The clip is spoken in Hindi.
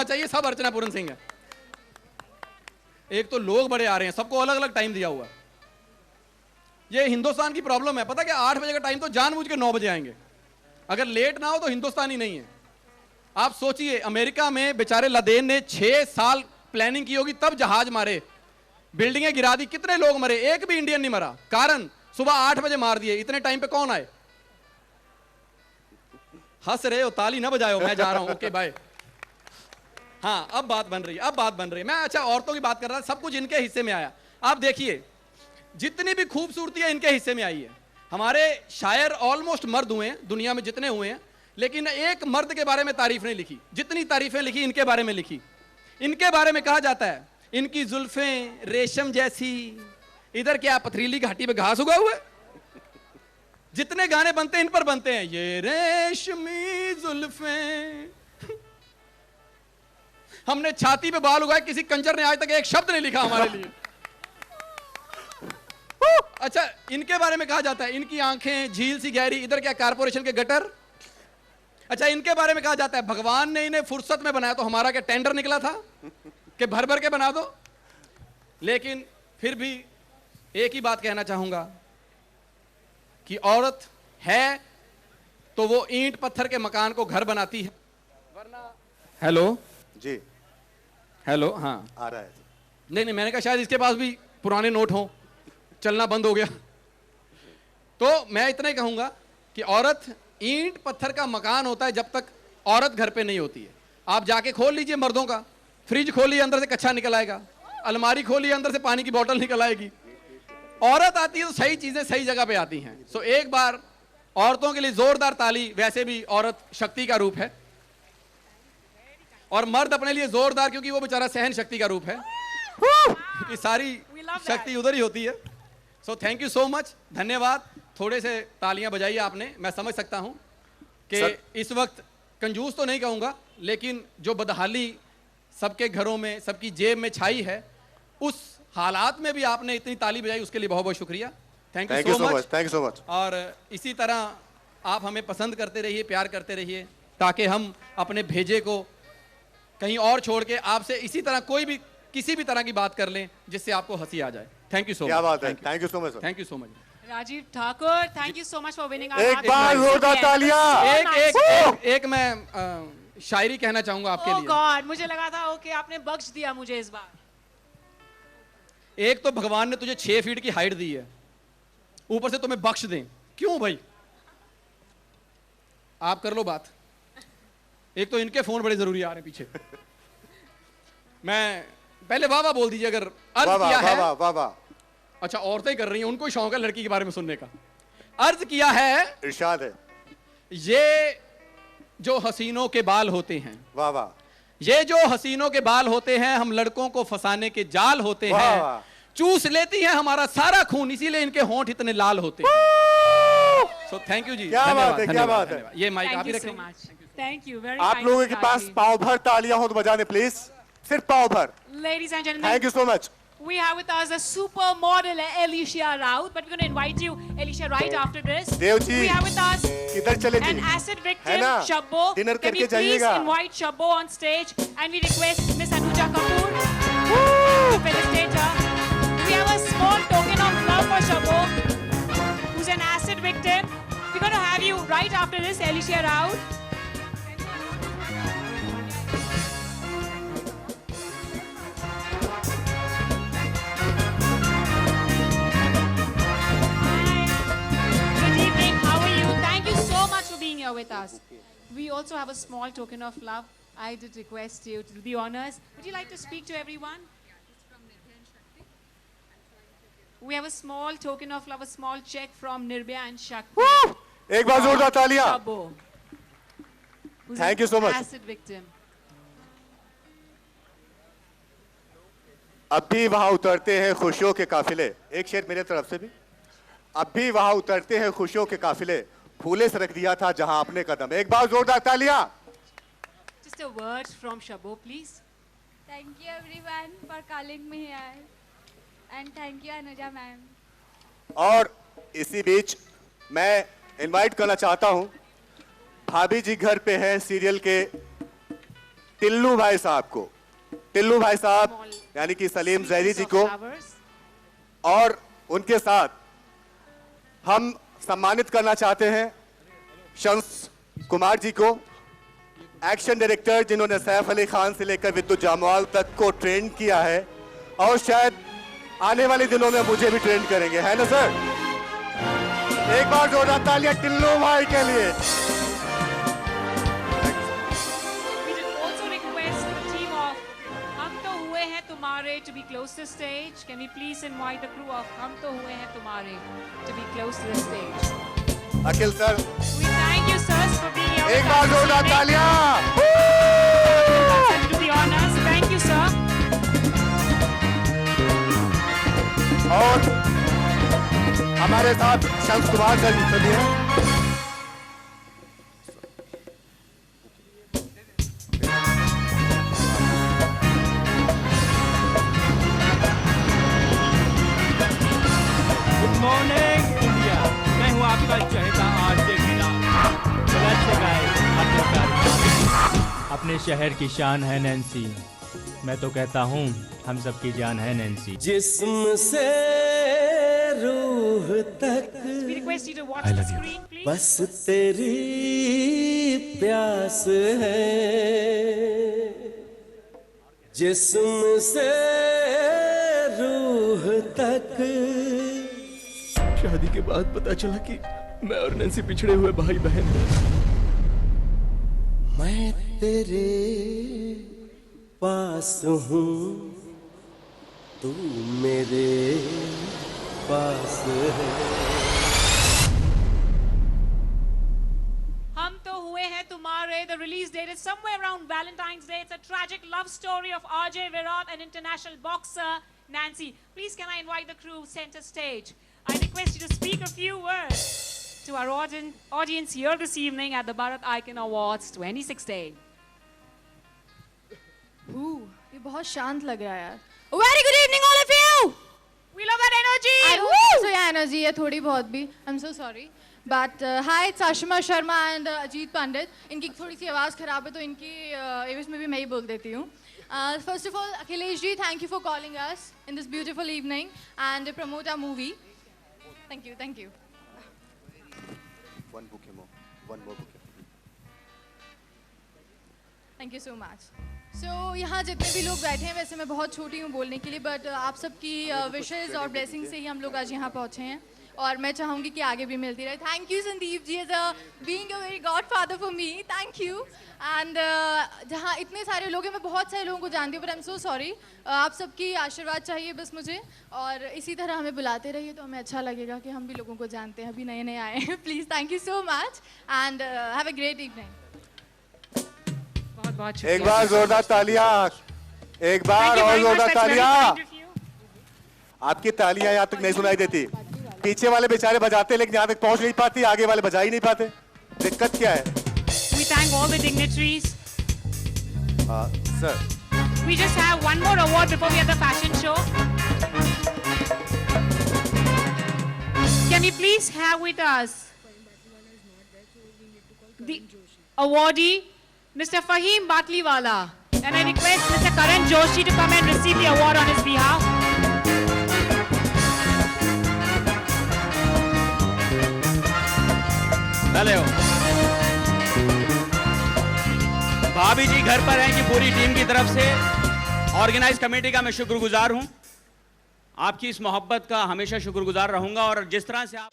चाहिए सब अर्चना पूरन सिंह है। एक तो लोग बड़े आ रहे हैं, सबको अलग अलग टाइम दिया हुआ है। ये हिंदुस्तान की प्रॉब्लम है। पता क्या, 8 बजे का टाइम तो जानबूझ के 9 बजे आएंगे। अगर लेट ना हो तो हिंदुस्तानी नहीं है। आप सोचिए, अमेरिका में बेचारे लदेन ने 6 साल प्लानिंग की होगी, तब जहाज मारे, बिल्डिंगें गिरा दी, कितने लोग मरे, एक भी इंडियन नहीं मरा। कारण सुबह 8 बजे मार दिए। इतने टाइम पे कौन आए? हंस रहे हो, ताली ना बजाओ, मैं जा रहा हूं, ओके बाय। हाँ, अब बात बन रही है, अब बात बन रही है। मैं अच्छा औरतों की बात कर रहा था, सब कुछ इनके हिस्से में आया। आप देखिए, जितनी भी खूबसूरती है इनके हिस्से में आई है। हमारे शायर ऑलमोस्ट मर्द हुए हैं दुनिया में जितने हुए हैं, लेकिन एक मर्द के बारे में तारीफ नहीं लिखी। जितनी तारीफें लिखी इनके बारे में लिखी। इनके बारे में कहा जाता है, इनकी जुल्फें रेशम जैसी, इधर क्या पथरीली घाटी पे घास उगा हुआ है। जितने गाने बनते हैं इन पर बनते हैं, ये रेशमी जुल्फें। हमने छाती पे बाल उगाए, किसी कंजर ने आज तक एक शब्द नहीं लिखा हमारे लिए। अच्छा, इनके बारे में कहा जाता है, इनकी आंखें झील सी गहरी, इधर क्या कारपोरेशन के गटर। अच्छा, इनके बारे में कहा जाता है, भगवान ने इन्हें फुर्सत में बनाया, तो हमारा क्या टेंडर निकला था कि भर भर के बना दो। लेकिन फिर भी एक ही बात कहना चाहूंगा कि औरत है तो वो ईंट पत्थर के मकान को घर बनाती है, वरना। हेलो जी, हेलो, हाँ आ रहा है। नहीं, मैंने कहा शायद इसके पास भी पुराने नोट हों, चलना बंद हो गया। तो मैं इतना ही कहूंगा कि औरत ईंट पत्थर का मकान होता है जब तक औरत घर पे नहीं होती है। आप जाके खोल लीजिए मर्दों का, फ्रिज खोलिए अंदर से कच्चा निकल आएगा, अलमारी खोलिए अंदर से पानी की बोतल निकल आएगी। औरत आती है तो सही चीजें सही जगह पे आती हैं। सो एक बार औरतों के लिए जोरदार ताली। वैसे भी औरत शक्ति का रूप है, और मर्द अपने लिए जोरदार, क्योंकि वो बेचारा सहन शक्ति का रूप है। कि सारी शक्ति उधर ही होती है। So thank you so much, धन्यवाद। थोड़े से तालियां बजाइए आपने। मैं समझ सकता हूं कि इस वक्त कंजूस तो नहीं कहूंगा, लेकिन जो बदहाली सबके घरों में, सबकी जेब में छाई है, उस हालात में भी आपने इतनी ताली बजाई, उसके लिए बहुत बहुत शुक्रिया। Thank you so much, thank you so much. और इसी तरह आप हमें पसंद करते रहिए, प्यार करते रहिए, ताकि हम अपने भेजे को कहीं और छोड़ के आपसे इसी तरह कोई भी किसी भी तरह की बात कर लें जिससे आपको हंसी आ जाए। Thank you so much. क्या बात है, thank you so much. Thank you so much. Rajeev Thakur, thank you so much for winning. एक बार जोरदार तालियां। एक मैं शायरी कहना चाहूंगा आपके लिए। गॉड, मुझे लगा था ओके आपने बख्श दिया मुझे इस बार। एक तो भगवान ने तुझे 6 फीट की हाइट दी है, ऊपर से तुम्हें बख्श दें, क्यों भाई? आप कर लो बात। एक तो इनके फोन बड़े जरूरी आ रहे हैं पीछे। मैं पहले वाह वाह बोल दीजिए अगर अर्ज किया है। वाह वाह वाह। अच्छा, औरतें कर रही हैं, उनको शौक है लड़की के बारे में सुनने का। अर्ज किया है, इरशाद है। ये जो हसीनों के बाल होते हैं, वाह वाह, ये जो हसीनों के बाल होते हैं, हम लड़कों को फंसाने के जाल होते हैं, चूस लेती हैं हमारा सारा खून, इसीलिए इनके होंठ इतने लाल होते हैं। सो थैंक यू जी। क्या बात है, क्या बात है। ये माइक आप ही रखें। Thank you very. आप लोगों के पास पाव भर तालियां हो तो बजाने प्लीज, सिर्फ पाव भर। Ladies and gentlemen, thank you so much. we have with us a supermodel Alicia Raut, but we're going to invite you, Alicia, right after this. Dev ji, We have with us किधर चले जी? an acid है victim, ना? Shabbo. डिनर Can we करके please जाइएगा। invite Shabbo on stage, and we request Miss Anuja Kapoor to felicitate her. We have a small token of love for Shabbo, who's an acid victim. We're going to have you right after this, Alicia Raut. Here with us. We also have a small token of love. I did request you to do the honors. Would you like to speak to everyone? We have a small token of love, a small check from Nirbhaya and Shakti. एक बार जोरदार तालियां। Shabbo, who's Thank you so much. an acid victim. अब भी वहां उतरते हैं खुशियों के काफिले। एक शेर मेरे तरफ से भी। अब भी वहां उतरते हैं खुशियों के काफिले, फूले से रख दिया था जहां आपने कदम। एक बार जोरदार तालियां। Just a word from Shabbo, please. Thank you everyone for calling me here, and thank you Anuja ma'am. और इसी बीच मैं इनवाइट करना चाहता हूं, भाभी जी घर पे हैं सीरियल के टिल्लू भाई साहब को, टिल्लू भाई साहब यानी कि सलीम जहरी जी को, और उनके साथ हम सम्मानित करना चाहते हैं शम्स कुमार जी को, एक्शन डायरेक्टर जिन्होंने सैफ अली खान से लेकर विद्युत जामवाल तक को ट्रेन किया है और शायद आने वाले दिनों में मुझे भी ट्रेन करेंगे, है ना सर? एक बार जोरदार तालियां टिल्लू भाई के लिए। We should also request the team of Hum To Hue Hain Tumhare to be close to the stage. Can we please invite the crew of Hum To Hue Hain Tumhare to be close to the stage? Akhil sir, We thank you, sirs, for being here. एक with बार us जोरदार this evening. तालियां। And do the honors. Thank you, sir. और हमारे साथ शम्स कुमार सर भी हैं। गुड मॉर्निंग इंडिया, मैं हूँ आपका चहेता आरजे मीना। अपने शहर की शान है नैन्सी, मैं तो कहता हूँ हम सबकी जान है नैन्सी। जिस्म से रूह तक We request you to watch the screen, please. बस तेरी प्यास है, जिस्म से रूह तक। शादी के बाद पता चला कि मैं और नैन्सी पिछड़े हुए भाई बहन हैं। मैं तेरे पास हूँ, तू मेरे पास है। Hum To Hue Hain Tumhare. The release date is somewhere around Valentine's Day. It's a tragic love story of RJ Virat and international boxer Nancy. Please can I invite the crew center stage. I request you to speak a few words to our audience here this evening at the Bharat Icon Awards 2016. ये बहुत शांत लग रहा है यार। Very good evening all of you. We love that energy. I hope so yeah energy है थोड़ी बहुत भी। I'm so sorry. But hi, it's Ashima Sharma and Ajit Pandit. इनकी थोड़ी सी आवाज़ खराब है तो इनकी एवज में भी मैं ही बोल देती हूँ। First of all, Akhilesh ji, thank you for calling us in this beautiful evening and promote our movie. Thank you, thank you. One bouquet more, one more bouquet. Thank you so much. So यहाँ जितने भी लोग बैठे हैं, वैसे मैं बहुत छोटी हूँ बोलने के लिए, बट आप सबकी विशेज़ और ब्लेसिंग से ही हम लोग आज यहाँ पहुँचे हैं और मैं चाहूँगी कि आगे भी मिलती रहे। Thank you Sandeep ji as a being a very godfather for me, thank you. And जहाँ इतने सारे लोग हैं, मैं बहुत सारे लोगों को जानती हूँ but I am so sorry. आप सबकी आशीर्वाद चाहिए बस मुझे, और इसी तरह हमें बुलाते रहिए तो हमें अच्छा लगेगा कि हम भी लोगों को जानते हैं, अभी नए नए आए हैं। Please thank you so much and have a great evening. बहुत एक बार जोरदार तालियां, एक बार और जोरदार तालियां। आपकी तालियां यहाँ तक नहीं सुनाई देती, पीछे वाले बेचारे बजाते लेकिन यहाँ तक पहुँच नहीं पाती, आगे वाले बजा ही नहीं पाते। दिक्कत क्या है? We thank all the dignitaries. Sir, We just have one more award before we have the fashion show. Can we please have with us the awardee, Mr. Fahim Batliwala, and I request Mr. Karan Joshi to come and receive the award on his behalf. चले हो भाभी जी घर पर हैं कि पूरी टीम की तरफ से ऑर्गेनाइज कमेटी का मैं शुक्रगुजार हूं। आपकी इस मोहब्बत का हमेशा शुक्रगुजार रहूंगा और जिस तरह से आप